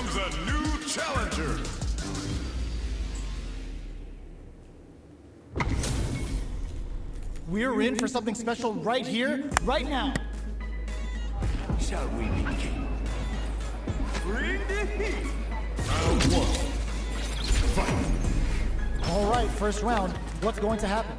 comes a new challenger. We're in for something special right here, right now. Shall we begin? Bring the heat! Round one. Fight. All right, first round. What's going to happen?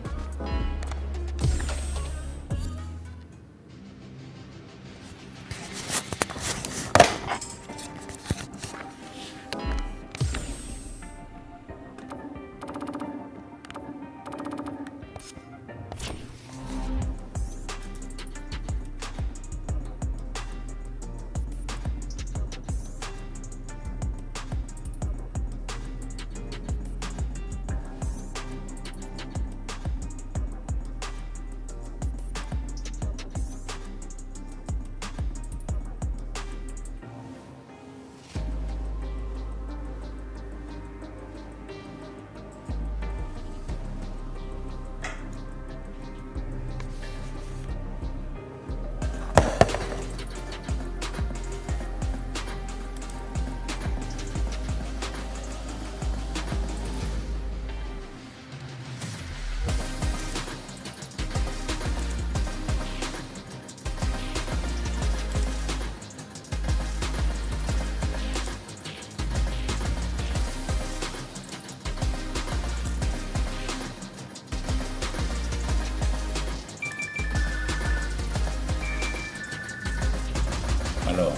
Halo.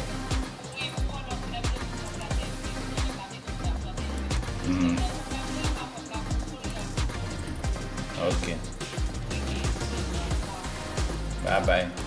Oke. Bye bye.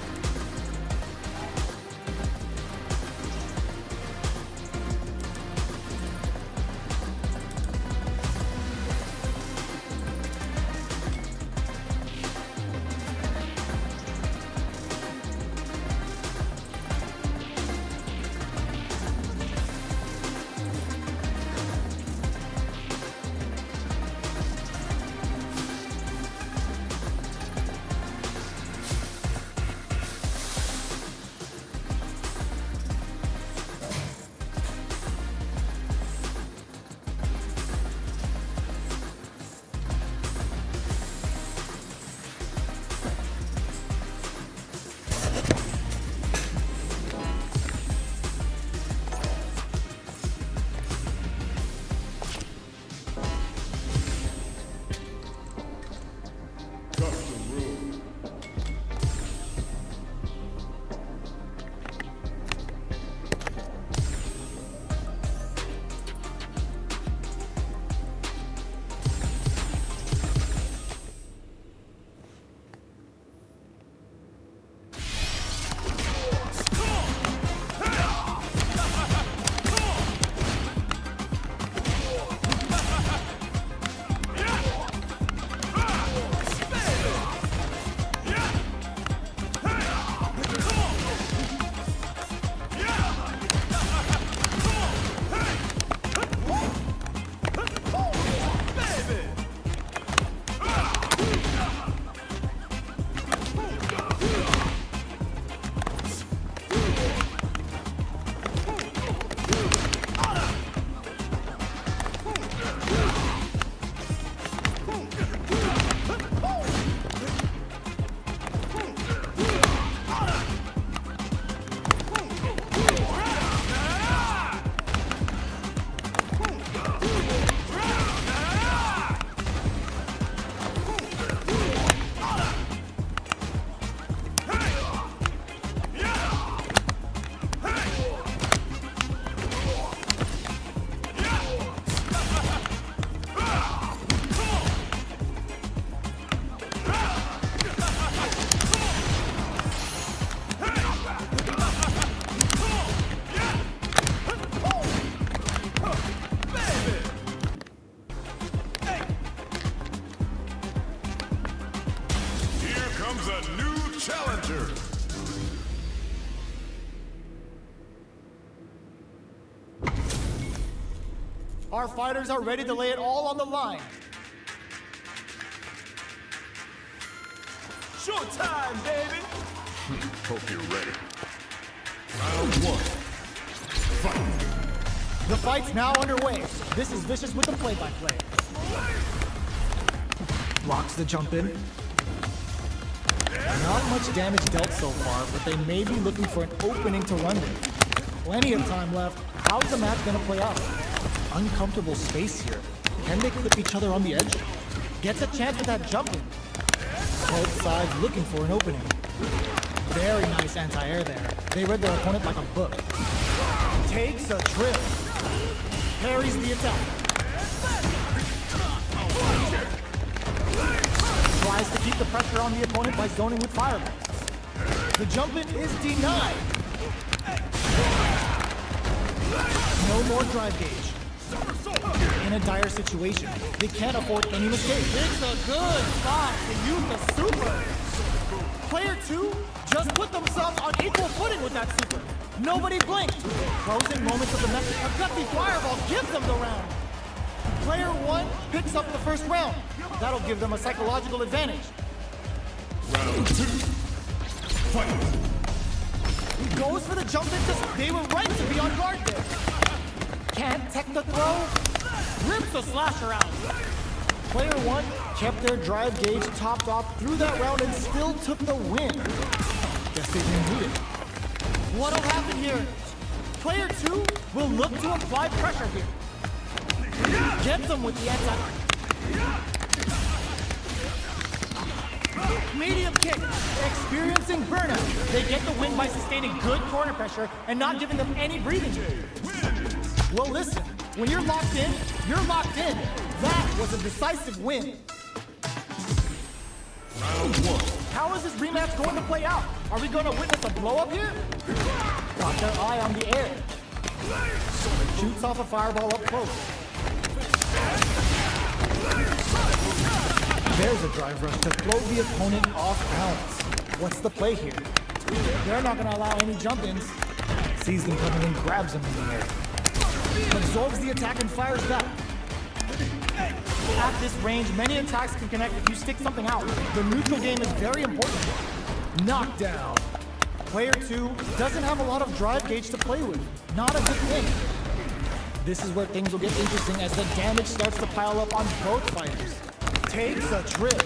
challenger. Our fighters are ready to lay it all on the line. Showtime, baby! Hope you're ready. Round one. Fight. The fight's now underway. This is Vicious with the play-by-play. Blocks the jump in. Not much damage dealt so far, but they may be looking for an opening to run with. Plenty of time left. How's the match gonna play out? Uncomfortable space here. Can they clip each other on the edge? Gets a chance with that jump in. Both sides looking for an opening. Very nice anti-air there. They read their opponent like a book. Takes a trip. Parries the attack. Tries to keep the pressure on the opponent by zoning with fireball. The jump in is denied. No more drive gauge. In a dire situation, they can't afford any mistake. It's a good spot to use the super. Player 2 just put themselves on equal footing with that super. Nobody blinked. Closing moments of the match. A gutsy fireball gives them the round. Player 1 picks up the first round. That'll give them a psychological advantage. Round 2. Fight. He goes for the jump in. They were right to be on guard there. Can't tech the throw. Rips the slasher out. Player 1 kept their drive gauge topped off through that round and still took the win. Guess they didn't need it. What'll happen here? Player 2 will look to apply pressure here. Gets them with the anti. Medium kick. Experiencing burnout. They get the win by sustaining good corner pressure and not giving them any breathing room. Well, listen. When you're locked in, you're locked in. That was a decisive win. Round 1. How is this rematch going to play out? Are we going to witness a blow-up here? Got their eye on the air. Shoots off a fireball up close. There's a drive rush to throw the opponent off balance. What's the play here? They're not going to allow any jump-ins. Sees them coming in, grabs them in the air. Absorbs the attack and fires back. At this range, many attacks can connect if you stick something out. The neutral game is very important. Knockdown. Player 2 doesn't have a lot of drive gauge to play with. Not a good thing. This is where things will get interesting as the damage starts to pile up on both fighters. Takes a trip.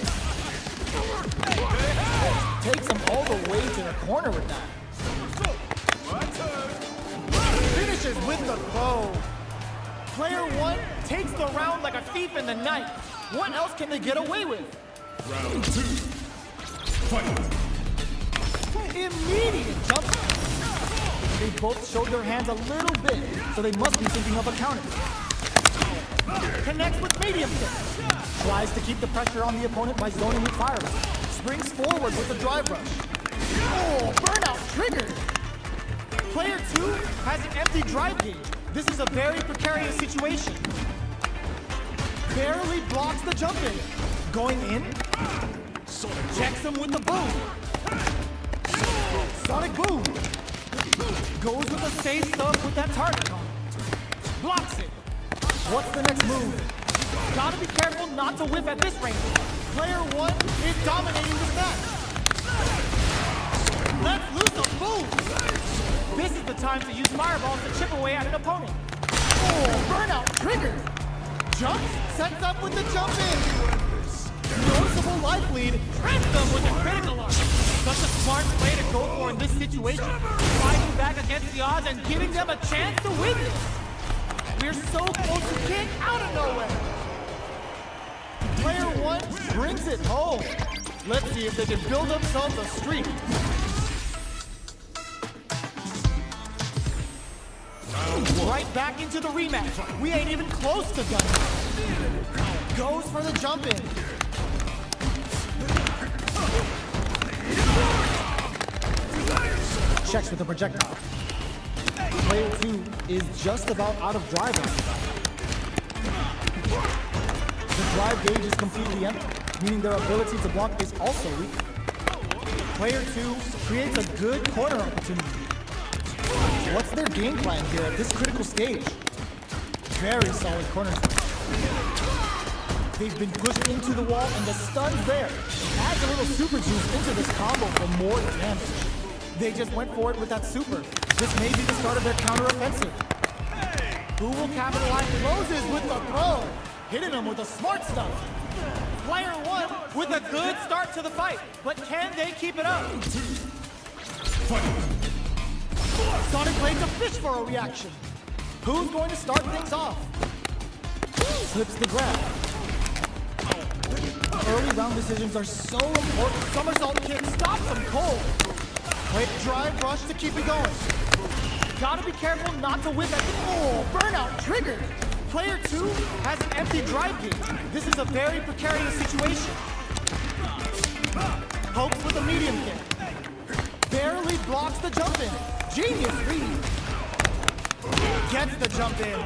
Takes him all the way to the corner with that. Finishes with the throw. Player 1 takes the round like a thief in the night. What else can they get away with? Round 2. Fight. Immediate jump. They both showed their hands a little bit, so they must be thinking of a counter. Connects with medium kick. Tries to keep the pressure on the opponent by zoning with fireball. Springs forward with the drive rush. Oh, burnout triggered. Player 2 has an empty drive gauge. This is a very precarious situation. Barely blocks the jump in. Going in. Checks him with the boom. Sonic boom. Goes with the safe stuff with that target on. Blocks it. What's the next move? Gotta be careful not to whiff at this range. Player 1 is dominating this match. Let's loose a boom. This is the time to use fireballs to chip away at an opponent. Oh, burnout triggered. Jumps, sets up with the jump in. Noticeable life lead, traps them with a critical arc. Such a smart play to go for in this situation. Fighting back against the odds and giving them a chance to win this. We're so close to kick out of nowhere. Player 1 brings it home. Let's see if they can build themselves a streak. Right back into the rematch. We ain't even close to done. Goes for the jump in. Checks with the projectile. Player 2 is just about out of drive after that. The drive gauge is completely empty, meaning their ability to block is also weak. Player 2 creates a good corner opportunity. What's their game plan here at this critical stage? Very solid corner. They've been pushed into the wall and the stun's there. Adds a little super juice into this combo for more damage. They just went for it with that super. This may be the start of their counter-offensive. Who will capitalize? Closes with the throw. Hitting him with the smart stuff. Player one with a good start to the fight. But can they keep it up? Sonic Blade's a fish for a reaction. Who's going to start things off? Slips the grab. Early round decisions are so important. Somersault kick stops him cold. Quick drive rush to keep it going. Gotta be careful not to whip at the burnout triggered. Player two has an empty drive gate. This is a very precarious situation. Pokes with a medium kick. Barely blocks the jump in. Genius read. Gets the jump in.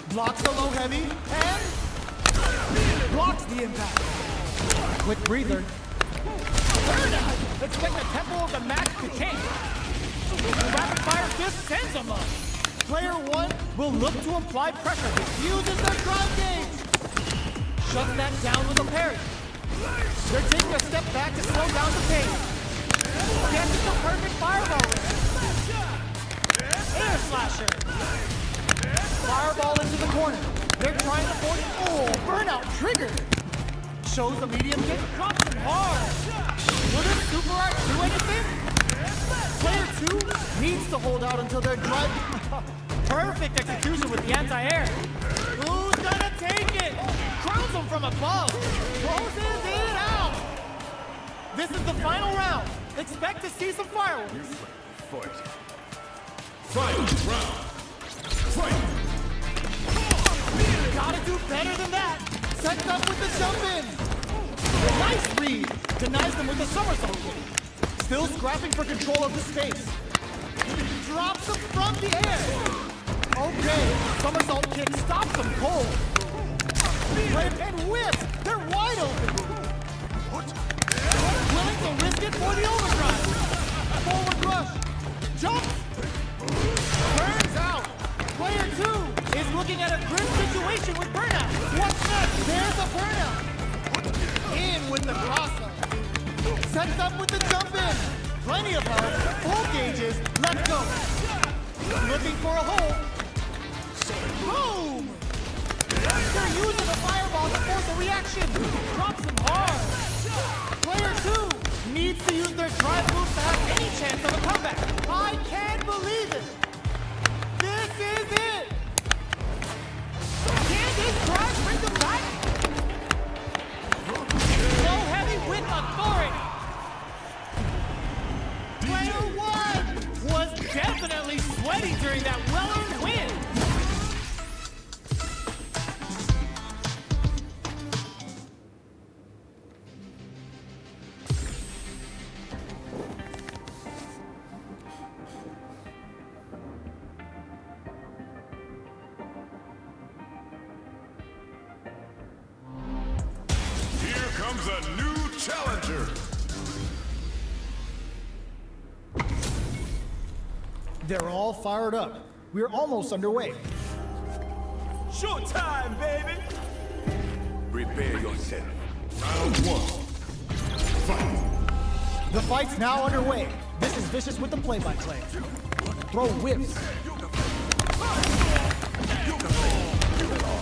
Blocks the low heavy and blocks the impact. Quick breather. Burnout! Expect the tempo of the match to change. The rapid fire fist sends him up. Player one will look to apply pressure. Uses their drive gauge. Shuts that down with a parry. They're taking a step back to slow down the pace. Gets the perfect fireball. Air slasher. Fireball into the corner. They're trying to force. Burnout triggered. Shows the medium kick. Drops him hard. Will this super art do anything? Player two needs to hold out until they're drive. Perfect execution with the anti-air. Who's gonna take it? Crowns him from above. Closes it out. This is the final round. Expect to see some fireworks. Final round. Fight! Gotta do better than that. Sets up with the jump in. Nice read. Denies them with a somersault kick. Still scrapping for control of the space. Drops them from the air. Okay, somersault kick stops them cold. And whips. They're wide open. Willing to risk it for the overdrive. Forward rush. Jump. Burns out. Player two is looking at a grim situation with burnout. What's next? There's a burnout. In with the crosser. Sets up with the jump in. Plenty of help. Full gauges. Let's go. Looking for a hole. Boom! They're using the fireball to force a reaction. Drops them hard. Player two needs to use their drive moves to have any chance of a comeback. I can't believe it. This is it. Can this drive bring them back? Low heavy with authority. Player one was definitely sweaty during that well-earned win. Here comes a new challenger. They're all fired up. We're almost underway. Showtime, baby! Prepare yourself. Round one. Fight! The fight's now underway. This is Vicious with the play-by-play. Throw whips.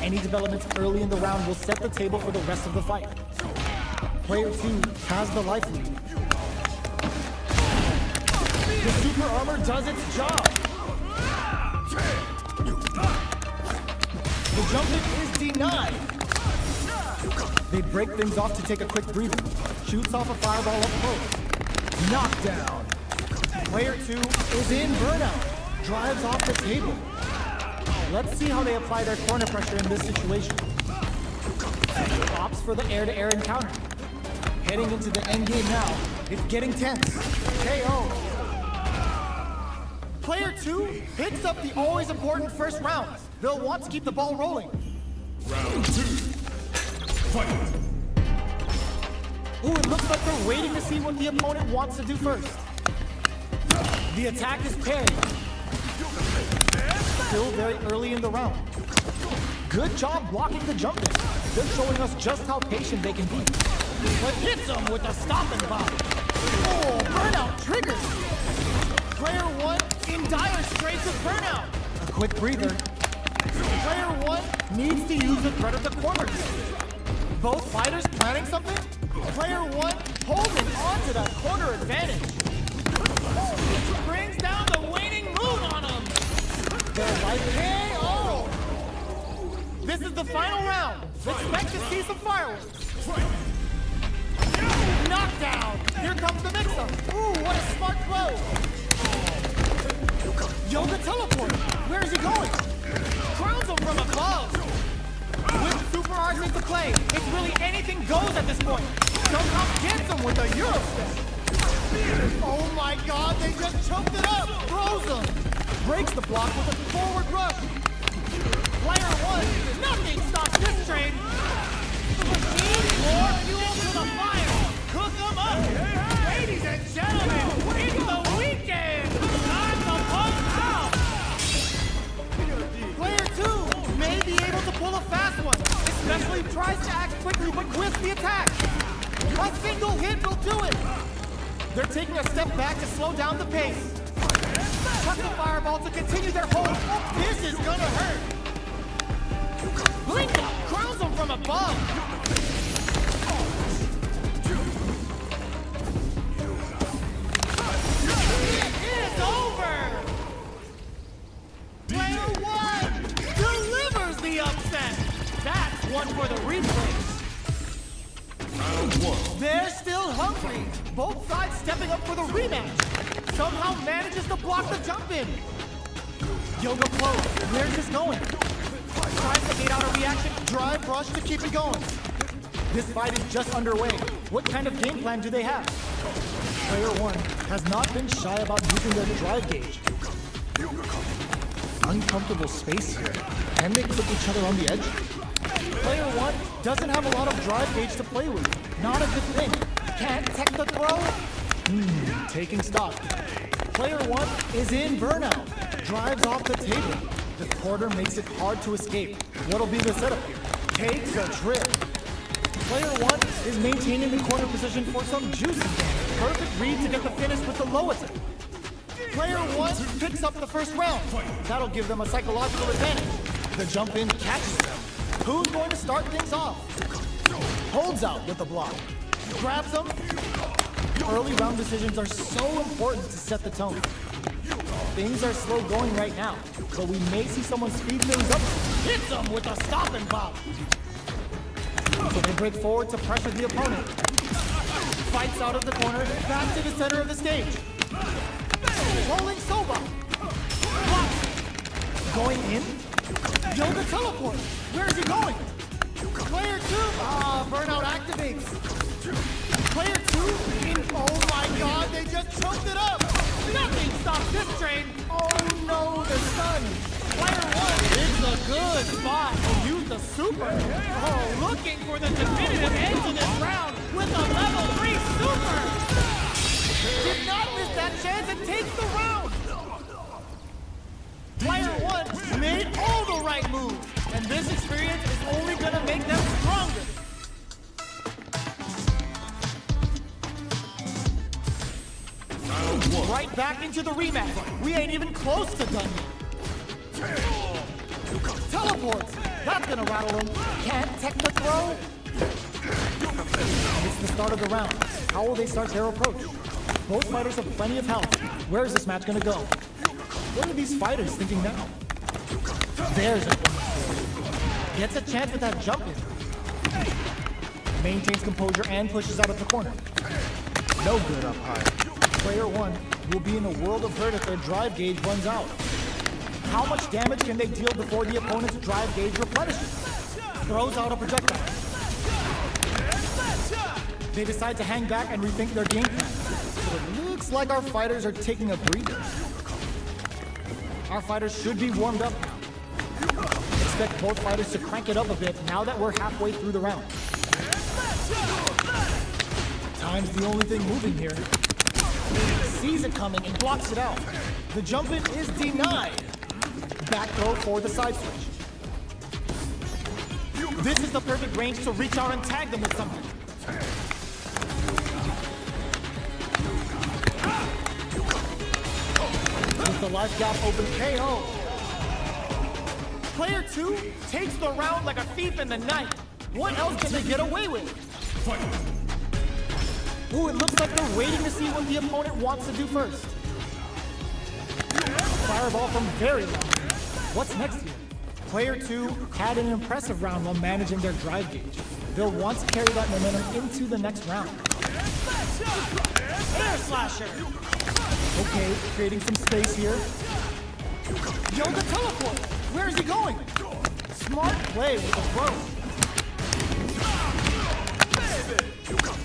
Any developments early in the round will set the table for the rest of the fight. Player two has the life lead. The super armor does its job. The jump in is denied. They break things off to take a quick breather. Shoots off a fireball up close. Knockdown. Player two is in burnout. Drives off the table. Let's see how they apply their corner pressure in this situation. Opts for the air-to-air encounter. Heading into the end game now. It's getting tense. KO. Player two picks up the always important first round. They'll want to keep the ball rolling. Round two. Fight! Ooh, it looks like they're waiting to see what the opponent wants to do first. The attack is parried. Still very early in the round. Good job blocking the jump in. They're showing us just how patient they can be. But hits them with a stopping bomb. Oh, burnout triggered. Player one in dire straits of burnout. A quick breather. Player one needs to use the threat of the corner. Both fighters planning something? Player one holding on to that corner advantage. Brings down the waning moon on him. They're like KO. This is the final round. Expect to see some fireworks. Knockdown. Here comes the mix-up. Ooh, what a smart throw. Yoga teleport. Where is he going? Crowns him from above. With super arts into play, it's really anything goes at this point. Somehow gets him with a Euro step. Oh my god, they just choked it up! Throws him! Breaks the block with a forward rush. Player one, nothing stops this train. Need more fuel to the fire. Cook them up! Ladies and gentlemen, it's the weekend! Time to pump out! Player two may be able to pull a fast one, especially if he tries to act quickly but whiffs the attack. A single hit will do it! They're taking a step back to slow down the pace. Cut the fireball to continue their hold. Oh, this is gonna hurt. Blink up, crowns them from above. It is over. Player one delivers the upset. That's one for the replays. Round one. They're still hungry. Both sides stepping up for the rematch. Somehow manages to block the jump in. Yoga flow. Where's this going? Tries to gate out a reaction. Drive rush to keep it going. This fight is just underway. What kind of game plan do they have? Player one has not been shy about using their drive gauge. Uncomfortable space here. Can they put each other on the edge? Player one doesn't have a lot of drive gauge to play with. Not a good thing. Can't tech the throw? Taking stock. Player one is in burnout. Drives off the table. The quarter makes it hard to escape. What'll be the setup here? Takes a trip. Player one is maintaining the corner position for some juicy damage. Perfect read to get the finish with the low attack. Player one picks up the first round. That'll give them a psychological advantage. The jump in catches them. Who's going to start things off? Holds out with the block. Grabs them. Early round decisions are so important to set the tone. Things are slow going right now, but we may see someone speed things up. Hits them with a stop and pop. So they break forward to pressure the opponent. Fights out of the corner, back to the center of the stage. Rolling Soba. Blocks. Going in. Yoga teleport. Where is he going? Player two. Burnout activates. Player two. Oh my god, they just choked it up. Nothing stops this train. Oh no, the sun. Player one. It's a good spot to use the super. Oh, looking for the definitive end to this round with a level 3 super. Did not miss that chance and takes the round. Player one made all the right moves, and this experience is only gonna make them stronger. Round one. Right back into the rematch. We ain't even close to done yet. Teleports. That's gonna rattle him. Can't tech the throw. It's the start of the round. How will they start their approach? Both fighters have plenty of health. Where is this match gonna go? What are these fighters thinking now? There's a gets a chance with that jump in. Maintains composure and pushes out of the corner. No good up high. Player one will be in a world of hurt if their drive gauge runs out. How much damage can they deal before the opponent's drive gauge replenishes? Throws out a projectile. They decide to hang back and rethink their game plan. So it looks like our fighters are taking a breather. Our fighters should be warmed up now. Expect both fighters to crank it up a bit now that we're halfway through the round. Time's the only thing moving here. Sees it coming and blocks it out. The jump in is denied. Back throw for the side switch. This is the perfect range to reach out and tag them with something. With the life gap open, KO. Player 2 takes the round like a thief in the night. What else can they get away with? Fight. Ooh, it looks like they're waiting to see what the opponent wants to do first. Fireball from very long. What's next here? Player 2 had an impressive round while managing their drive gauge. They'll want to carry that momentum into the next round. Air slasher! Okay, creating some space here. Yoga teleport! Where is he going? Smart play with the throw.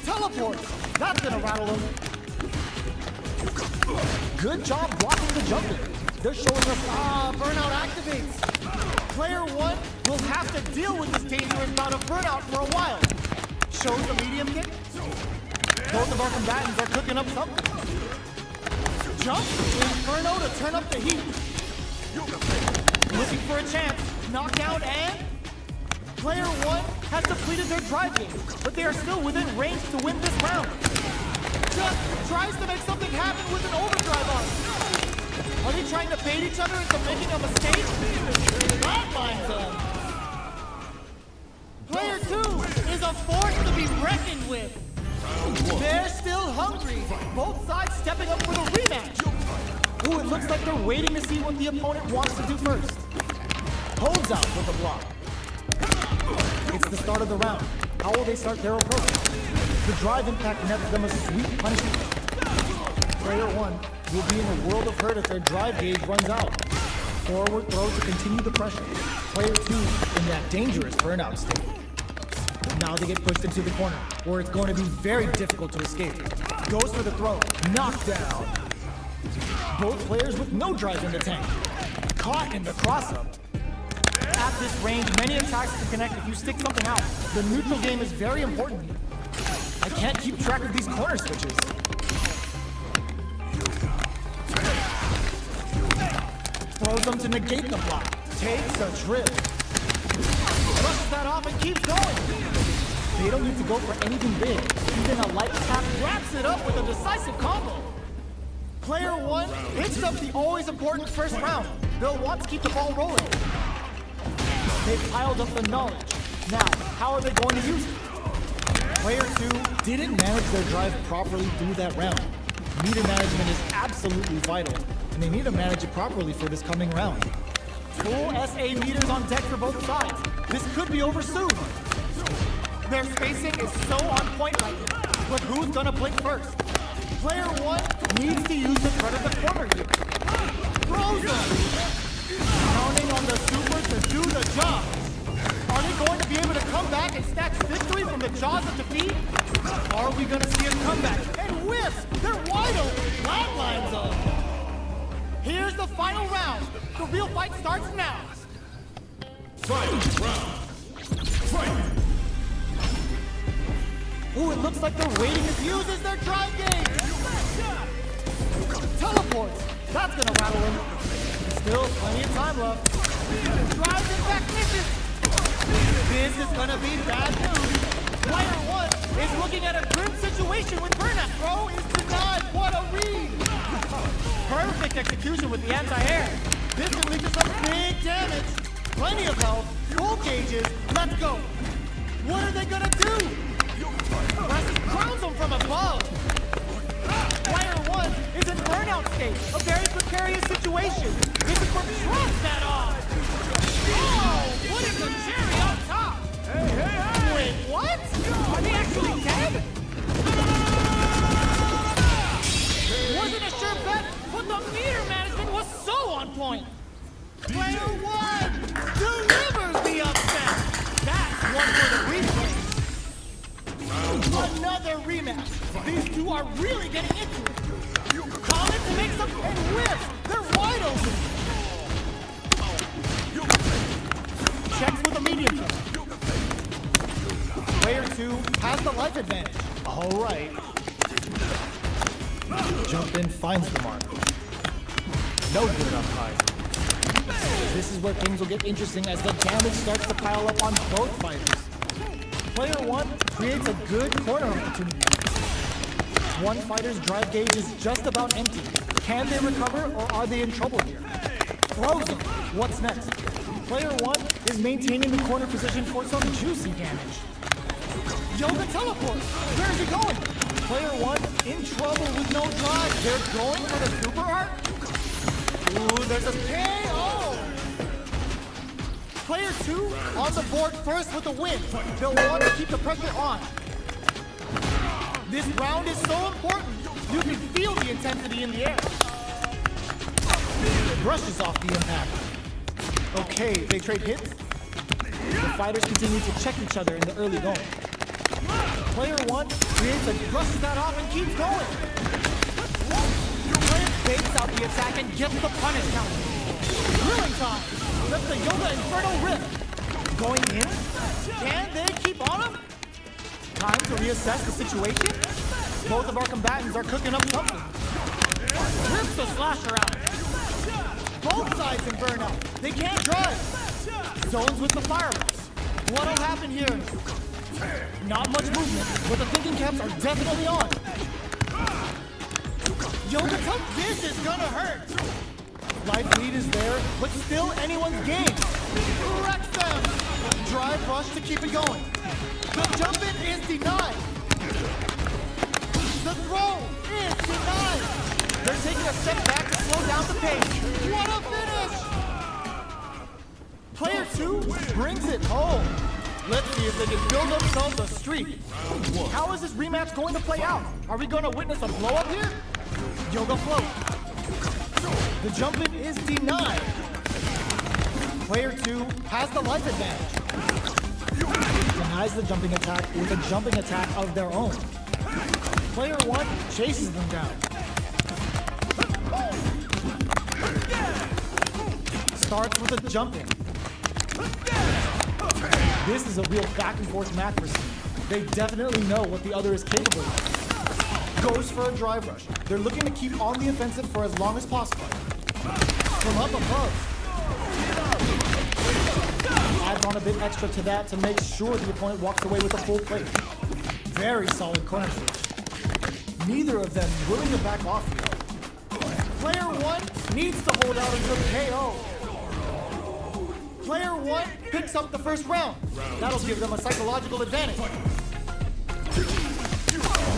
Teleport! That's gonna rattle him. Good job blocking the jumper. They're showing us, burnout activates. Player 1 will have to deal with this dangerous bout of burnout for a while. Shows the medium kick. Both of our combatants are cooking up something. Jump, Inferno to turn up the heat. Looking for a chance. Knockout and... Player 1 has depleted their drive game, but they are still within range to win this round. Just tries to make something happen with an overdrive on. Are they trying to bait each other into making a mistake? Flatlines them. Player 2 is a force to be reckoned with. They're still hungry. Both sides stepping up for the rematch. Ooh, it looks like they're waiting to see what the opponent wants to do first. Holds out with a block. It's the start of the round. How will they start their approach? The drive impact nets them a sweet punishment. Player 1 will be in a world of hurt if their drive gauge runs out. Forward throw to continue the pressure. Player 2 in that dangerous burnout state. Now they get pushed into the corner, where it's going to be very difficult to escape. Goes for the throw. Knockdown. Both players with no drive in the tank. Caught in the cross-up. At this range, many attacks can connect if you stick something out. The neutral game is very important. I can't keep track of these corner switches. Throws them to negate the block. Takes a trip. Brushes that off and keeps going. They don't need to go for anything big. Even a light tap wraps it up with a decisive combo. Player 1 hits up the always important first round. They'll want to keep the ball rolling. They've piled up the knowledge. Now, how are they going to use it? Player 2 didn't manage their drive properly through that round. Meter management is absolutely vital, and they need to manage it properly for this coming round. Full SA meters on deck for both sides. This could be over soon. Their spacing is so on point right now, but who's gonna blink first? Player 1 needs to use the threat of the corner here. Throws them! Counting on the super to do the job. Are they going to be able to come back and snatch victory from the jaws of defeat? Are we gonna see a comeback? And whiffs! They're wide open! Flatlines them! Here's the final round. The real fight starts now. Fight round. Fight. Ooh, it looks like they're waiting to use their drive gauge. Teleports. That's gonna rattle him. Still plenty of time left. Drives it back misses. This is gonna be bad news. Player 1 is looking at a grim situation with burnout. Throw is denied. What a read. Perfect execution with the anti-air. This can lead to some big damage. Plenty of health. Full gauges. Let's go. What are they gonna do? Presses crowns them from above. Player 1 is in burnout state. A very precarious situation. This is for trust that off. Oh, putting the cherry on top. Hey. Wait, what? Are they actually dead? Wasn't a sure bet, but the meter management was so on point. Player 1 delivers the upset. That's one for the replay. Another rematch. These two are really getting into it. Comet makes them and whiffs. They're wide open. Checks with a medium kick. Player 2 has the life advantage. All right. Jump in, finds the mark. No good up high. This is where things will get interesting as the damage starts to pile up on both fighters. Player 1 creates a good corner opportunity. One fighter's drive gauge is just about empty. Can they recover or are they in trouble here? Throws them. What's next? Player 1 is maintaining the corner position for some juicy damage. Yoga teleport. Where is he going? Player 1 in trouble with no drive. They're going for the super art. Ooh, there's a KO. Player 2 on the board first with the win. They'll want to keep the pressure on. This round is so important. You can feel the intensity in the air. Brushes off the impact. Okay, they trade hits. The fighters continue to check each other in the early going. Player 1 creates a brushes that off and keeps going. Player fakes out the attack and gets the punish counter. Drilling time. That's the Yoga Inferno Rip. Going in? Can they keep on him? Time to reassess the situation. Both of our combatants are cooking up something. Rips the slasher out. Both sides in burnout. They can't drive. Zones with the fireworks. What'll happen here? Not much movement, but the thinking caps are definitely on. Yoga Tuck, this is gonna hurt. Life lead is there, but still anyone's game. Wrecks them. Drive rush to keep it going. The jump in is denied. The throw is denied. They're taking a step back to slow down the pace. What a finish! Player 2 brings it home. Let's see if they can build themselves a streak. How is this rematch going to play out? Are we going to witness a blow up here? Yoga float. The jump in is denied. Player 2 has the life advantage. Denies the jumping attack with a jumping attack of their own. Player 1 chases them down. Starts with a jump in. This is a real back and forth match for them. They definitely know what the other is capable of. Goes for a drive rush. They're looking to keep on the offensive for as long as possible. From up above. Adds on a bit extra to that to make sure the opponent walks away with a full plate. Very solid corner switch. Neither of them willing to back off here. Player 1 needs to hold out until KO. Player 1 picks up the first round. That'll give them a psychological advantage.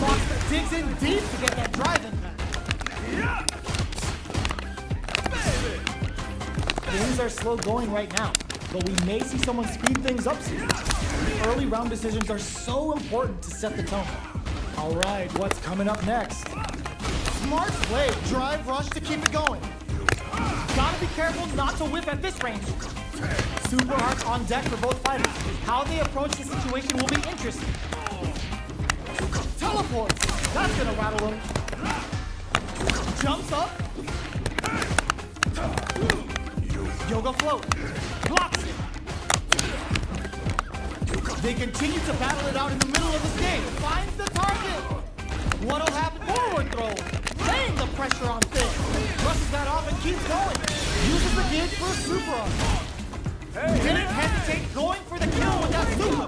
Monster digs in deep to get that drive impact. Things are slow going right now, but we may see someone speed things up soon. Early round decisions are so important to set the tone. All right, what's coming up next? Smart play, drive rush to keep it going. Gotta be careful not to whip at this range. Super arts on deck for both fighters. How they approach the situation will be interesting. Teleports, that's gonna rattle them. Jumps up. Yoga float, blocks it. They continue to battle it out in the middle of this game. Finds the target. What'll happen? Forward throw. Laying the pressure on Finn. Brushes that off and keeps going. Uses the gauge for a super arm. Didn't hesitate going for the kill with that super.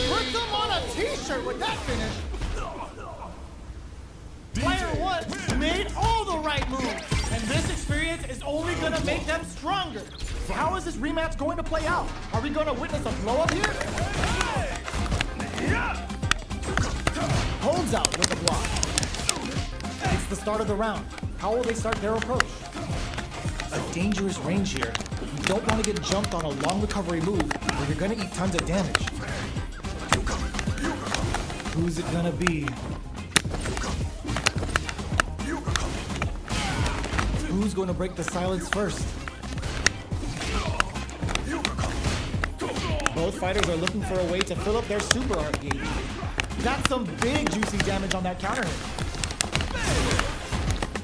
Puts them on a t-shirt with that finish. Player 1 made all the right moves. And this experience is only going to make them stronger. How is this rematch going to play out? Are we going to witness a blow up here? Holds out with a block. It's the start of the round. How will they start their approach? A dangerous range here. You don't want to get jumped on a long recovery move or you're going to eat tons of damage. Who's it going to be? Who's going to break the silence first? Both fighters are looking for a way to fill up their super art gauge. That's some big juicy damage on that counter hit.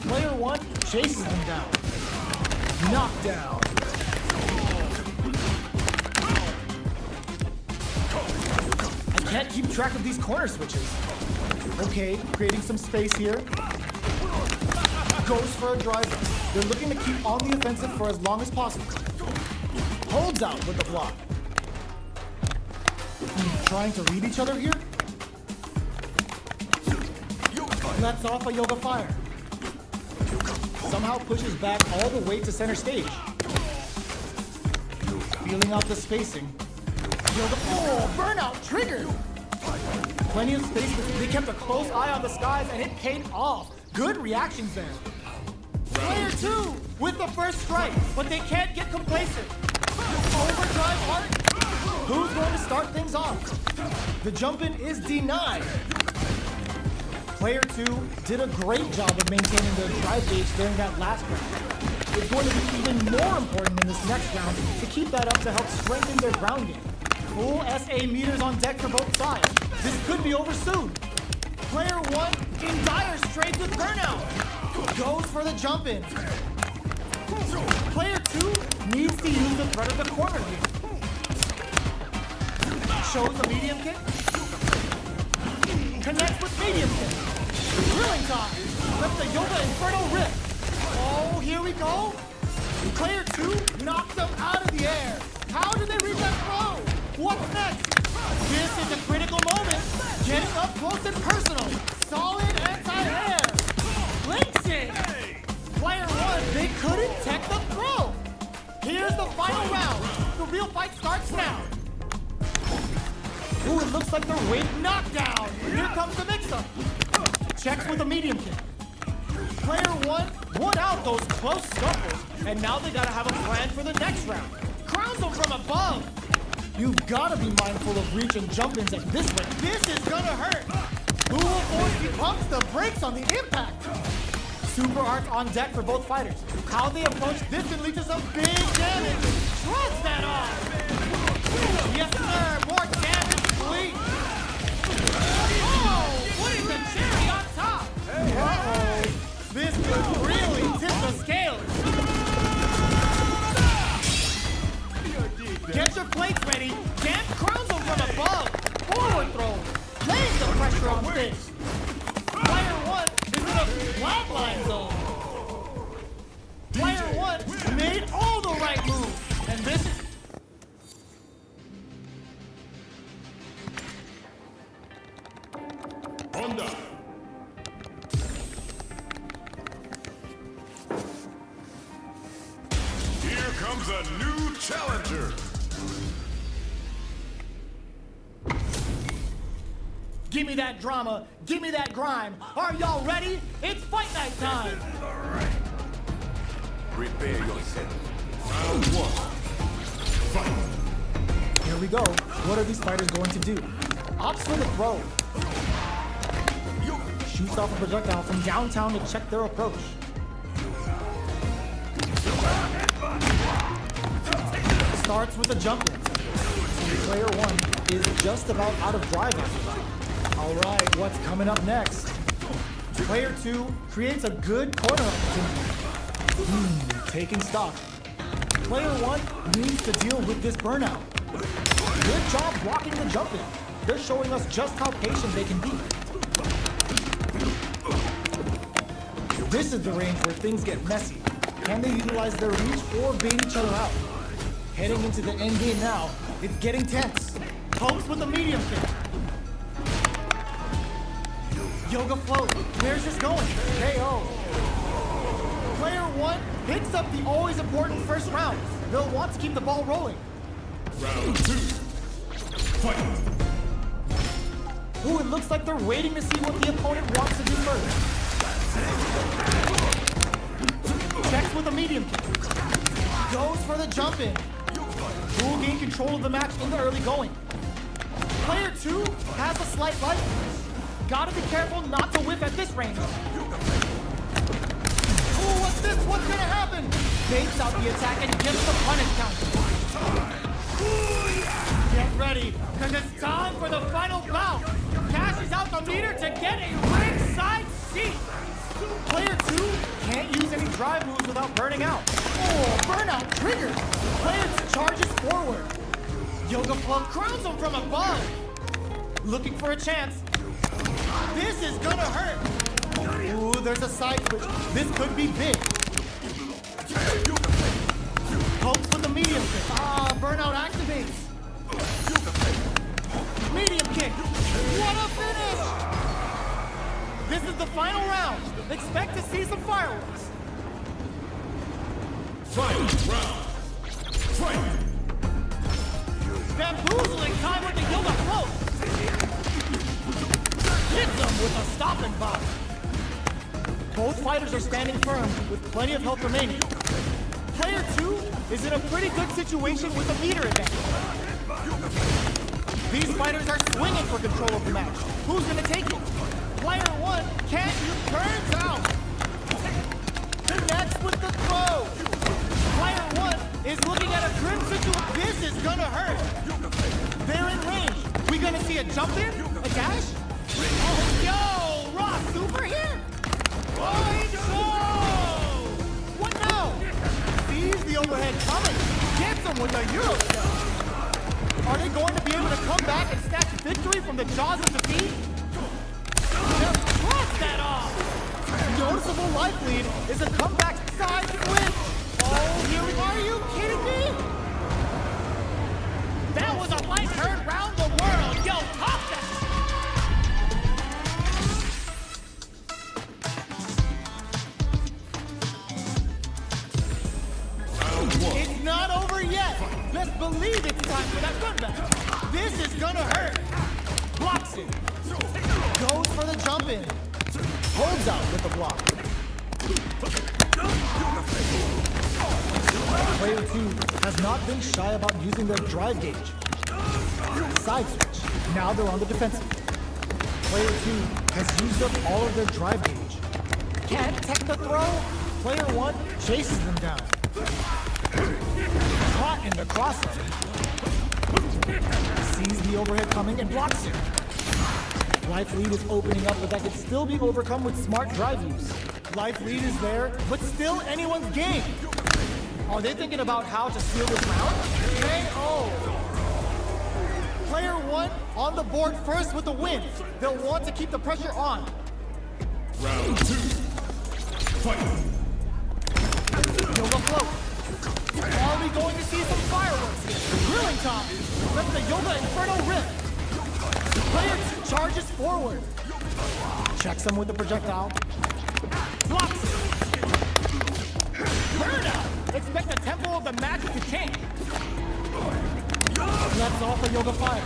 Player 1 chases them down. Knockdown. I can't keep track of these corner switches. Okay, creating some space here. Goes for a driver. They're looking to keep on the offensive for as long as possible. Holds out with the block. Trying to read each other here? Lets off a yoga fire. somehow pushes back all the way to center stage. Feeling out the spacing. Oh, burnout triggered! Plenty of space. They kept a close eye on the skies and it paid off. Good reactions there. Player 2 with the first strike, but they can't get complacent. Overdrive art. Who's going to start things off? The jump-in is denied. Player 2 did a great job of maintaining their drive gauge during that last round. It's going to be even more important in this next round to keep that up to help strengthen their ground game. Full SA meters on deck for both sides. This could be over soon. Player 1 in dire straits with burnout. Goes for the jump-in. Player 2 needs to use the threat of the corner here. Shows the medium kick. Connects with medium kick. Drilling time. Left the Yoga Inferno rip. Oh, here we go. Player 2 knocks them out of the air. How did they reach that throw? What's next? This is a critical moment. Getting up close and personal. Solid anti-air. Links it. Player 1, they couldn't tech the throw. Here's the final round. The real fight starts now. Ooh, it looks like they're waiting knockdown. Here comes the mix-up. Checks with a medium kick. Player 1 won out those close scuffles, and now they gotta have a plan for the next round. Crowns them from above. You've gotta be mindful of reach and jump-ins at this rate. This is gonna hurt. Who will force the pumps the brakes on the impact? Super arts on deck for both fighters. How they approach this can lead to some big damage. Shreds that off. Yes, sir. More damage, please. Oh, putting the cherry on top. Uh-oh. This could really tip the scales. Get your plates ready. Damn crowns them from above. Forward throw. Laying the pressure on this. Player 1 is in a flatline zone. Player 1 made all the right moves. And this is... Honda. Here comes a new challenger. Give me that drama. Give me that grime. Are y'all ready? It's fight night time. Prepare yourself. Round 1. Fight. Here we go. What are these fighters going to do? Opts for the throw. Shoots off a projectile from downtown to check their approach. Starts with a jump-in. Player 1 is just about out of drive after that. All right, what's coming up next? Player 2 creates a good corner opportunity. Taking stock. Player 1 needs to deal with this burnout. Good job blocking the jump-in. They're showing us just how patient they can be. This is the range where things get messy. Can they utilize their reach or bait each other out? Heading into the end game now, it's getting tense. Pokes with a medium kick. Yoga float. Where's this going? KO. Player 1 picks up the always important first round. They'll want to keep the ball rolling. Round 2. Fight. Ooh, it looks like they're waiting to see what the opponent wants to do first. Checks with a medium kick. Goes for the jump-in. Who will gain control of the match in the early going. Player 2 has a slight light. Gotta be careful not to whiff at this range. Ooh, what's this? What's gonna happen? Baits out the attack and gets the punish counter. Get ready, because it's time for the final bout. Cashes out the meter to get a ringside seat. Player 2 can't use any drive moves without burning out. Oh, burnout triggered. Player 2 charges forward. Yoga Flow crowns him from above. Looking for a chance. This is gonna hurt. Ooh, there's a side switch. This could be big. Pokes with the medium kick. Ah, burnout activates. Medium kick. What a finish! This is the final round. Expect to see some fireworks. Final round. Fight! Bamboozling time with the Yoga float. Hits them with a stopping box. Both fighters are standing firm with plenty of health remaining. Player 2 is in a pretty good situation with a meter advantage. These fighters are swinging for control of the match. Who's gonna take it? Player 1 can't turns out. Connects with the throw. Player 1 is looking at a grim situation. This is gonna hurt. They're in range. We gonna see a jump in? A dash? Oh, yo! Raw super here? Point show! What now? Sees the overhead coming. Gets him with a Euro step. Are they going to be able to come back and snatch victory from the jaws of defeat? Just cross that off! Noticeable life lead is a comeback side switch. Oh, are you kidding me? That was a light heard round the world. Yo, top that! It's not over yet. Let's believe it's time for that comeback. This is gonna hurt. Blocks it. Goes for the jump in. Holds out with the block. Player 2 has not been shy about using their drive gauge. Side switch. Now they're on the defensive. Player 2 has used up all of their drive gauge. Can't tech the throw. Player 1 chases them down. Caught in the crossover. Sees the overhead coming and blocks it. Life lead is opening up, but that could still be overcome with smart drive use. Life lead is there, but still anyone's game. Are they thinking about how to steal this round? KO! Player 1 on the board first with the win. They'll want to keep the pressure on. Round 2. Fight! Yoga float. Are we going to see some fireworks here? Grilling top. Let the Yoga Inferno rip. Player 2 charges forward. Checks him with the projectile. Blocks it. Turn out. Expect the tempo of the match to change. Lets off a Yoga fire.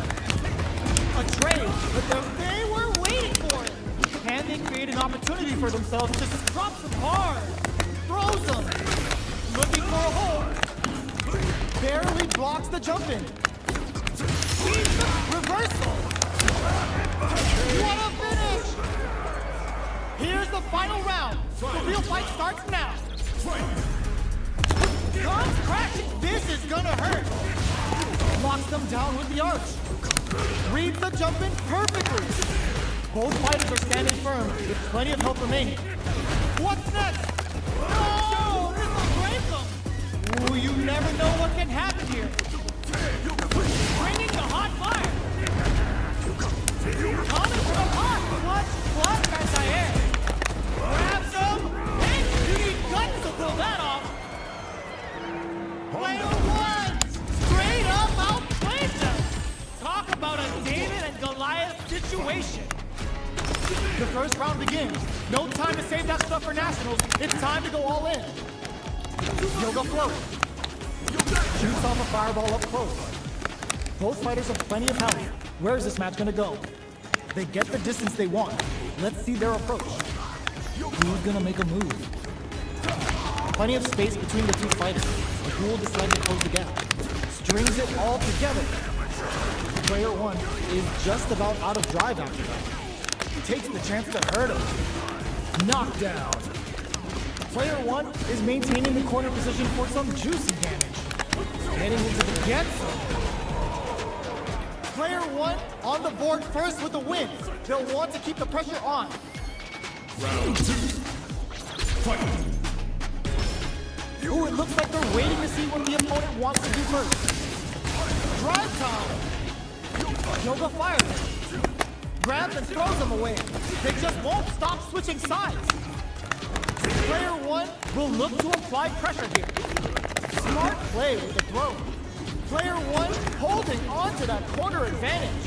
A trade, but they were waiting for it. Can they create an opportunity for themselves to drop some hard? Throws them. Looking for a hole. Barely blocks the jump in. Reversal. What a finish! Here's the final round. The real fight starts now. Comes crashing. This is gonna hurt. Locks them down with the arch. Reads the jump in perfectly. Both fighters are standing firm with plenty of health remaining. What's next? No! This will break them! Ooh, you never know what can happen here. Bringing the hot fire. Coming from the hot. Plus anti-air. Grabs him. And you need guts to pull that off. Player 1 straight up outplayed them. Talk about a David and Goliath situation. The first round begins. No time to save that stuff for nationals. It's time to go all in. Yoga float. Shoots off a fireball up close. Both fighters have plenty of health. Where is this match gonna go? They get the distance they want. Let's see their approach. Who's gonna make a move? Plenty of space between the two fighters. Who will decide to close the gap? Strings it all together. Player 1 is just about out of drive after that. Takes the chance to hurt him. Knockdown. Player 1 is maintaining the corner position for some juicy damage. Getting into the gets. Player 1 on the board first with the win. They'll want to keep the pressure on. Round 2. Fight! Ooh, it looks like they're waiting to see what the opponent wants to do first. Drive time. Yoga fires him. Grabs and throws them away. They just won't stop switching sides. Player 1 will look to apply pressure here. Smart play with the throw. Player 1 holding on to that corner advantage.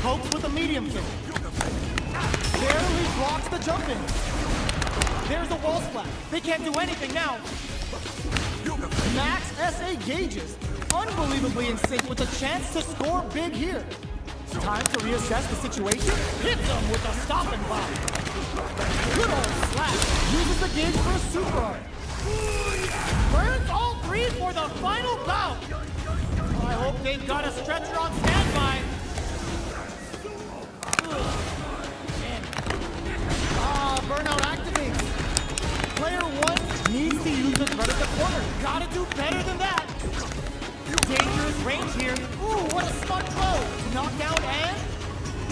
Pokes with a medium kick. Barely blocks the jump in. There's a wall splat. They can't do anything now. Max SA gauges, unbelievably in sync with a chance to score big here. Time to reassess the situation. Hits him with a stop and bomb. Good old slap. Uses the gauge for a super art. Burns all three for the final bout. I hope they've got a stretcher on standby. Burnout activates. Player one needs to use the threat at the corner. Gotta do better than that. Dangerous range here. Ooh, what a smart throw. Knockdown and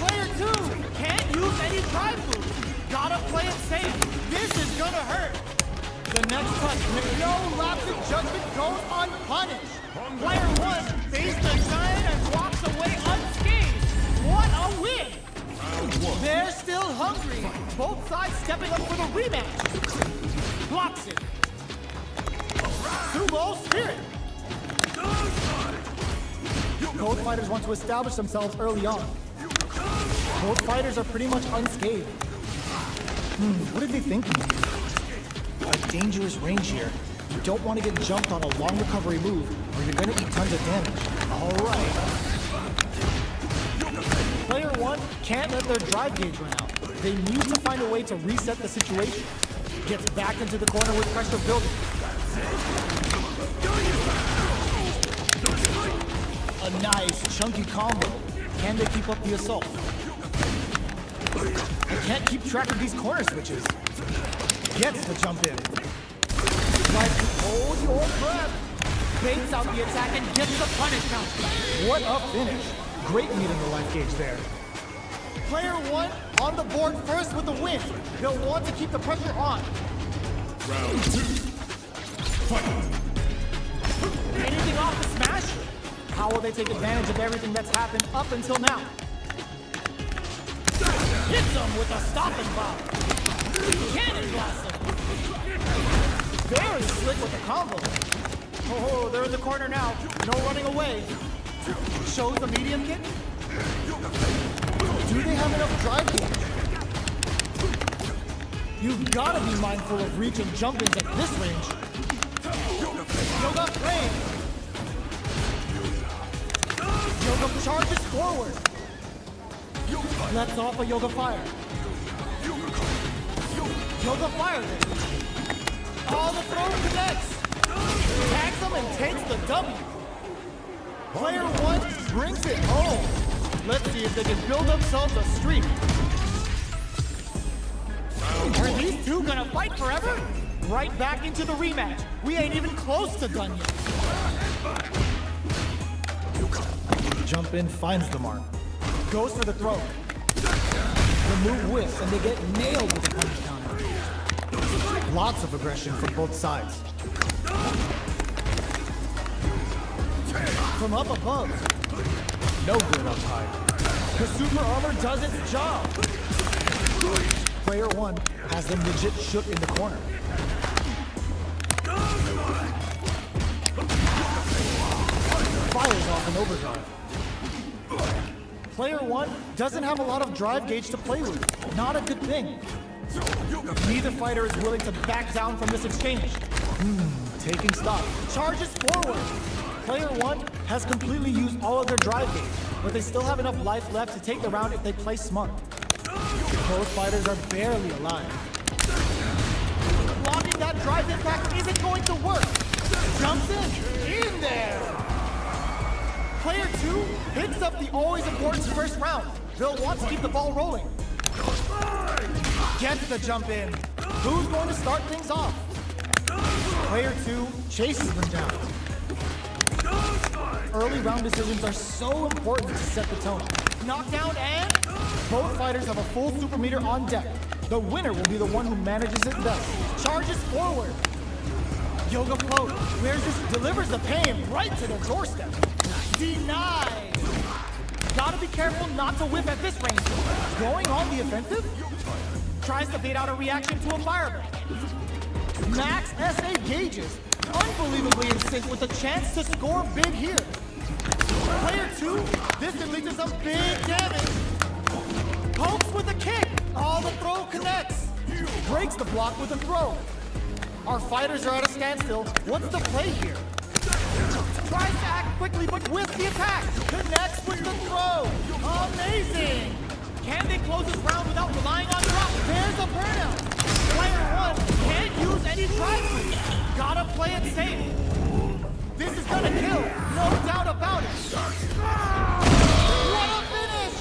player two can't use any drive moves. Gotta play it safe. This is gonna hurt. The next touch with no lapse in judgment goes unpunished. Player one faced the giant and walks away unscathed. What a win! They're still hungry. Both sides stepping up for the rematch. Blocks it. Sumo Spirit. Both fighters want to establish themselves early on. Both fighters are pretty much unscathed. What are they thinking here? A dangerous range here. You don't want to get jumped on a long recovery move, or you're going to eat tons of damage. All right. Player one can't let their drive gauge run out. They need to find a way to reset the situation. Gets back into the corner with pressure building. A nice, chunky combo. Can they keep up the assault? I can't keep track of these corner switches. Gets the jump in. Tries to hold your breath. Baits out the attack and gets the punish count. What a finish. Great meeting the life gauge there. Player one on the board first with the win. They'll want to keep the pressure on. Round two. Fight. Anything off the smash? How will they take advantage of everything that's happened up until now? Hits them with a stopping bomb. Cannon blast them. Very slick with the combo. Oh, they're in the corner now. No running away. Shows the medium kick. Do they have enough drive gauge? You've got to be mindful of reach and jump-ins at this range. Yoga frame. Yoga charges forward. Lets off a Yoga fire. Yoga fire then. Oh, the throw connects. Tags him and takes the W. Player one brings it home. Let's see if they can build themselves a streak. Are these two gonna fight forever? Right back into the rematch. We ain't even close to done yet. Jump in, finds the mark. Goes for the throw. The move whiffs and they get nailed with the punch counter. Lots of aggression from both sides. From up above. No good up high. The super armor does its job. Player one has them legit shook in the corner. Fires off an overdrive. Player one doesn't have a lot of drive gauge to play with. Not a good thing. Neither fighter is willing to back down from this exchange. Taking stock. Charges forward. Player one has completely used all of their drive gauge, but they still have enough life left to take the round if they play smart. Both fighters are barely alive. Blocking that drive impact isn't going to work. Jumps in there. Player two picks up the always important first round. They'll want to keep the ball rolling. Gets the jump in. Who's going to start things off? Player two chases them down. Early round decisions are so important to set the tone. Knockdown and both fighters have a full super meter on deck. The winner will be the one who manages it best. Charges forward. Yoga float. Where's this? Delivers the pain right to the doorstep. Denied. Gotta be careful not to whip at this range. Going on the offensive. Tries to bait out a reaction to a fireball. Max SA gauges. Unbelievably in sync with a chance to score big here. Player two, this can lead to some big damage. Pokes with a kick. Oh, the throw connects. Breaks the block with a throw. Our fighters are at a standstill. What's the play here? Tries to act quickly, but with the attack. Connects with the throw. Amazing. Can they close this round without relying on drop? There's a burnout. Player 1 can't use any drive through. Gotta play it safe. This is gonna kill, no doubt about it. What a finish!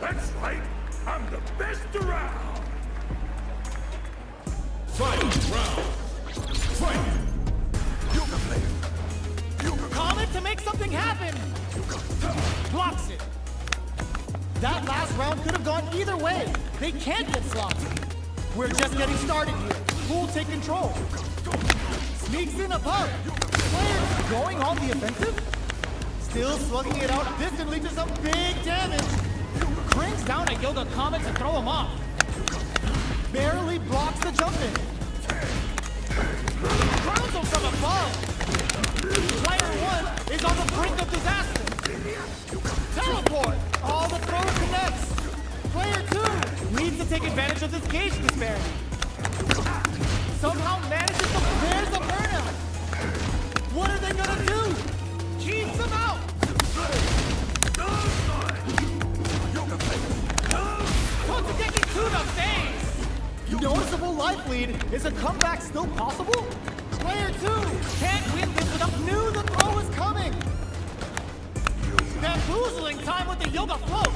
That's right. I'm the best around. Fight round. Fight. Comet to make something happen. Blocks it. That last round could have gone either way. They can't get sloppy. We're just getting started here. Who'll take control? Sneaks in above. Players going on the offensive. Still slugging it out distantly to some big damage. Brings down a Yoga Comet to throw him off. Barely blocks the jump in. Crowns him from above. Player 1 is on the brink of disaster. Teleport. All the throw connects. Player 2 needs to take advantage of this gauge disparity. Somehow manages to... There's a burnout. What are they gonna do? Keeps him out. Totodeki to the face. Noticeable life lead. Is a comeback still possible? Player 2 can't win this without knew the throw is coming. Bamboozling time with the Yoga Float.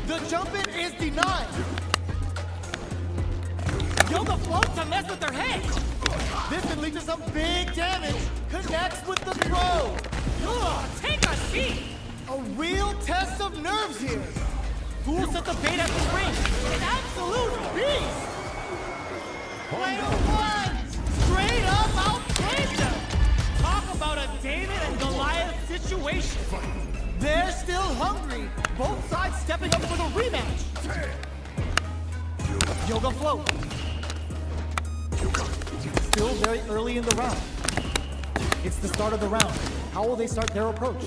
The jump-in is denied. Yoga Float to mess with their head. This can lead to some big damage. Connects with the throw. Ugh, take a seat. A real test of nerves here. Who will set the bait at the ring? An absolute beast. Player 1 straight up outplayed them. Talk about a David and Goliath situation. They're still hungry. Both sides stepping up for the rematch. Yoga Float. Still very early in the round. It's the start of the round. How will they start their approach?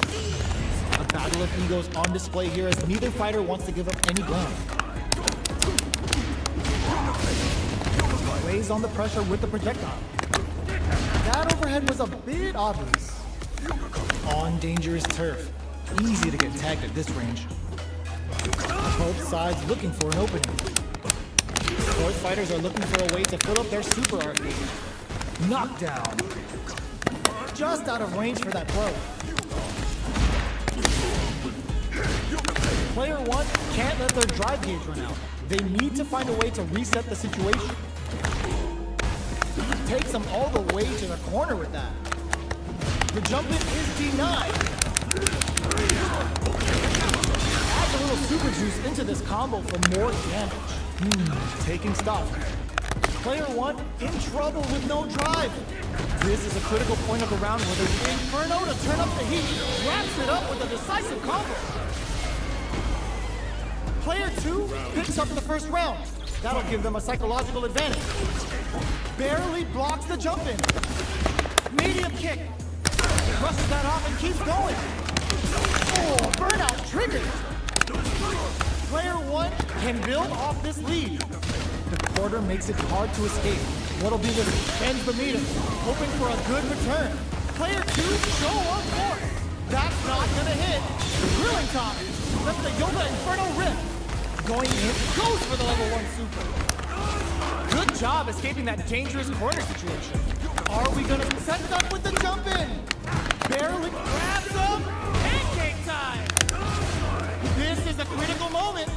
A battle of egos on display here as neither fighter wants to give up any ground. Lays on the pressure with the projectile. That overhead was a bit obvious. On dangerous turf. Easy to get tagged at this range. Both sides looking for an opening. Both fighters are looking for a way to fill up their super arcade. Knockdown. Just out of range for that blow. Player 1 can't let their drive gauge run out. They need to find a way to reset the situation. Takes them all the way to the corner with that. The jump in is denied. Adds a little super juice into this combo for more damage. Taking stock. Player 1 in trouble with no drive. This is a critical point of the round where there's Inferno to turn up the heat. Wraps it up with a decisive combo. Player 2 picks up the first round. That'll give them a psychological advantage. Barely blocks the jump in. Medium kick. Brushes that off and keeps going. Oh, burnout triggered. Player 1 can build off this lead. The quarter makes it hard to escape. What'll be this? Ends the meter. Hoping for a good return. Player 2 show of force. That's not gonna hit. Grilling time. Lets the Yoga Inferno rip. Going in, goes for the level 1 super. Good job escaping that dangerous corner situation. Are we gonna set it up with the jump in? Barely grabs him. Pancake time. This is a critical moment.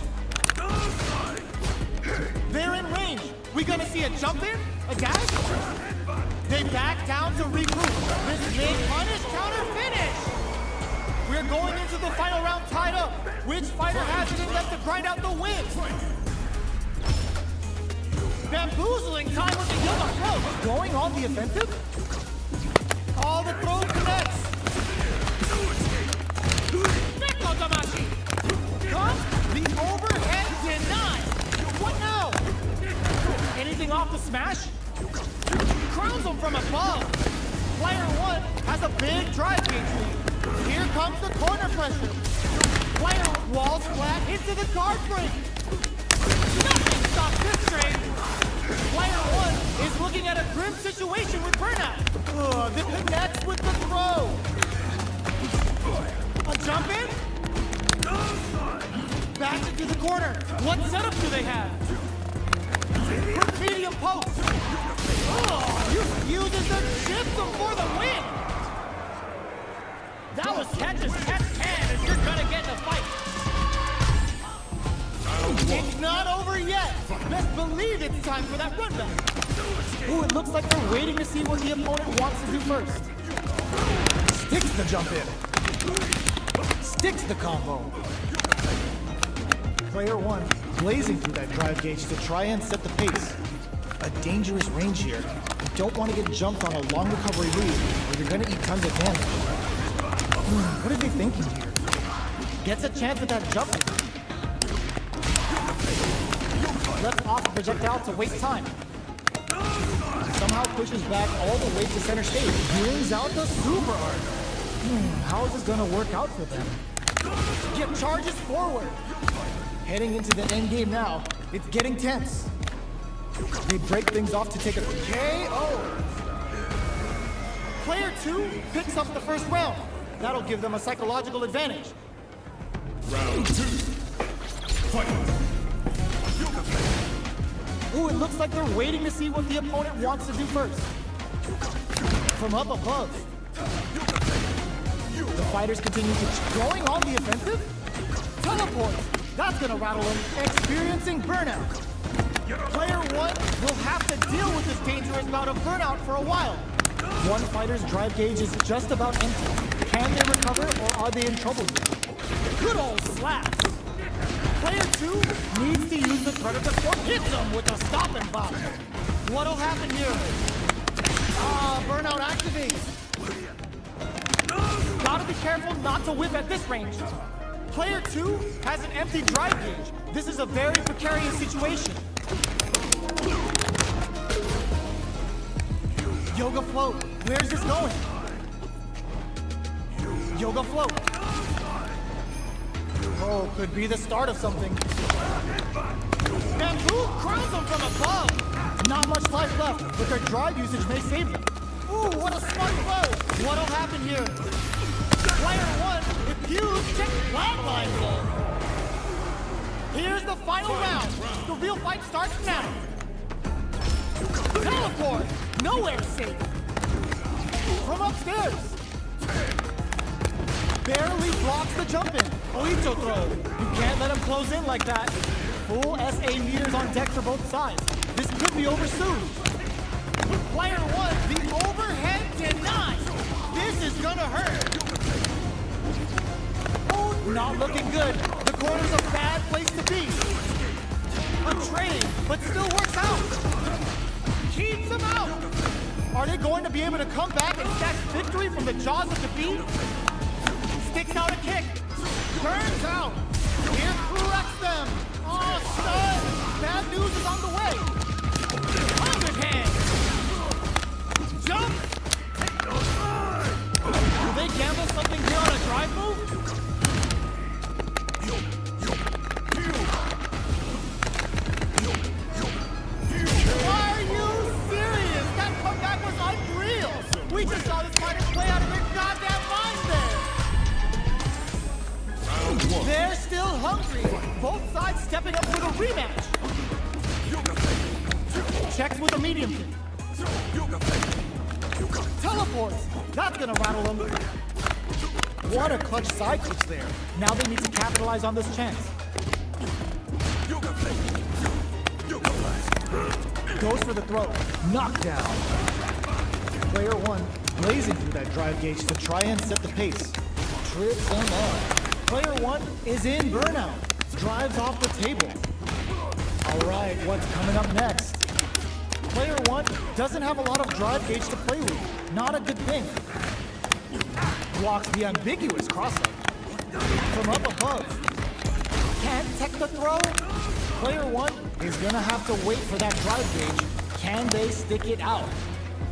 They're in range. We gonna see a jump in? A dash? They back down to regroup. This may punish counter finish. We're going into the final round tied up. Which fighter has it in them to grind out the win? Bamboozling time with the Yoga Float. Going on the offensive? All the throw connects. Neko Damashi. Comes the overhead denied. What now? Anything off the smash? Crowns him from above. Player 1 has a big drive gauge lead. Here comes the corner pressure. Player walls flat into the guard break. Nothing stops this train. Player one is looking at a grim situation with burnout. This connects with the throw. A jump in? Back into the corner. What setup do they have? Medium post. Uses the gypsum for the win. That was catch as catch can if you're gonna get in a fight. It's not over yet. Best believe it's time for that run back. Ooh, it looks like they're waiting to see what the opponent wants to do first. Sticks the jump in. Sticks the combo. Player one blazing through that drive gauge to try and set the pace. A dangerous range here. You don't want to get jumped on a long recovery lead, or you're going to eat tons of damage. What is he thinking here? Gets a chance at that jump. Left off the projectile to waste time. Somehow pushes back all the way to center stage. Brings out the super art. How is this going to work out for them? Get charges forward. Heading into the end game now. It's getting tense. They break things off to take a KO. Player two picks up the first round. That'll give them a psychological advantage. Round two. Fight. Ooh, it looks like they're waiting to see what the opponent wants to do first. From up above. The fighters continue to going on the offensive. Teleport. That's gonna rattle them. Experiencing burnout. Player one will have to deal with this dangerous bout of burnout for a while. One fighter's drive gauge is just about empty. Can they recover or are they in trouble here? Good old slaps. Player two needs to use the predator force. Hits them with a stopping bomb. What'll happen here? Burnout activates. Gotta be careful not to whip at this range. Player two has an empty drive gauge. This is a very precarious situation. Yoga float. Where's this going? Yoga float. Oh, could be the start of something. Bamboo crowns them from above. Not much life left, but their drive usage may save them. Ooh, what a smart blow. What'll happen here? Player one, if you check flatline zone. Here's the final round. The real fight starts now. Teleport. Nowhere safe. From upstairs. Barely blocks the jump in. Oito throw. You can't let him close in like that. Full SA meters on deck for both sides. This could be over soon. Player one, the overhead denied. This is gonna hurt. Oh, not looking good. The corner's a bad place to be. A trade, but still works out. Keeps him out. Are they going to be able to come back and snatch victory from the jaws of defeat? Sticks out a kick. Turns out. Here corrects them. Oh, stud. Bad news is on the way. 100 hands. Jump. Do they gamble something here on a drive move? Are you serious? That comeback was unreal. We just saw this fighter play out of their goddamn mind there. They're still hungry. Both sides stepping up for the rematch. Checks with a medium kick. Teleports. That's gonna rattle them. What a clutch side kick there. Now they need to capitalize on this chance. Goes for the throw. Knockdown. Player one blazing through that drive gauge to try and set the pace. Trips them up. Player one is in burnout. Drives off the table. All right, what's coming up next? Player one doesn't have a lot of drive gauge to play with. Not a good thing. Blocks the ambiguous crossover. From up above. Can't tech the throw. Player one is gonna have to wait for that drive gauge. Can they stick it out?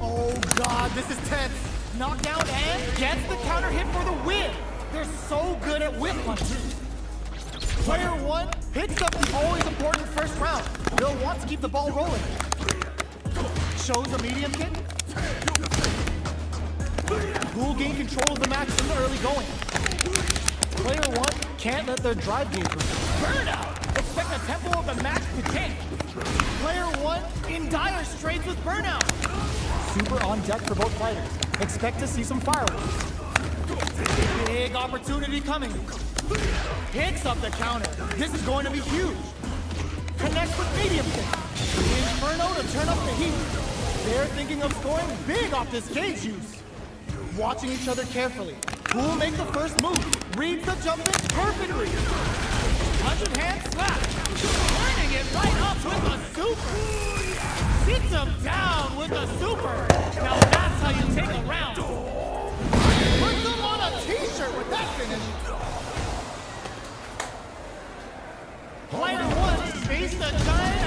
Oh God, this is tense. Knockdown and gets the counter hit for the win. They're so good at whip punches. Player one picks up the always important first round. They'll want to keep the ball rolling. Shows a medium kick. Ghoul gain control of the match in the early going. Player one can't let their drive gauge run. Burnout! Expect the tempo of the match to tank. Player one in dire straits with burnout. Super on deck for both fighters. Expect to see some fireworks. Big opportunity coming. Picks up the counter. This is going to be huge. Connects with medium kick. Inferno to turn up the heat. They're thinking of scoring big off this cage use. Watching each other carefully. Who will make the first move? Reads the jump in perfectly. 100-hand slap. Turning it right up with a super. Sits him down with a super. Now that's how you take a round. Puts him on a t-shirt with that finish. Player one faced a giant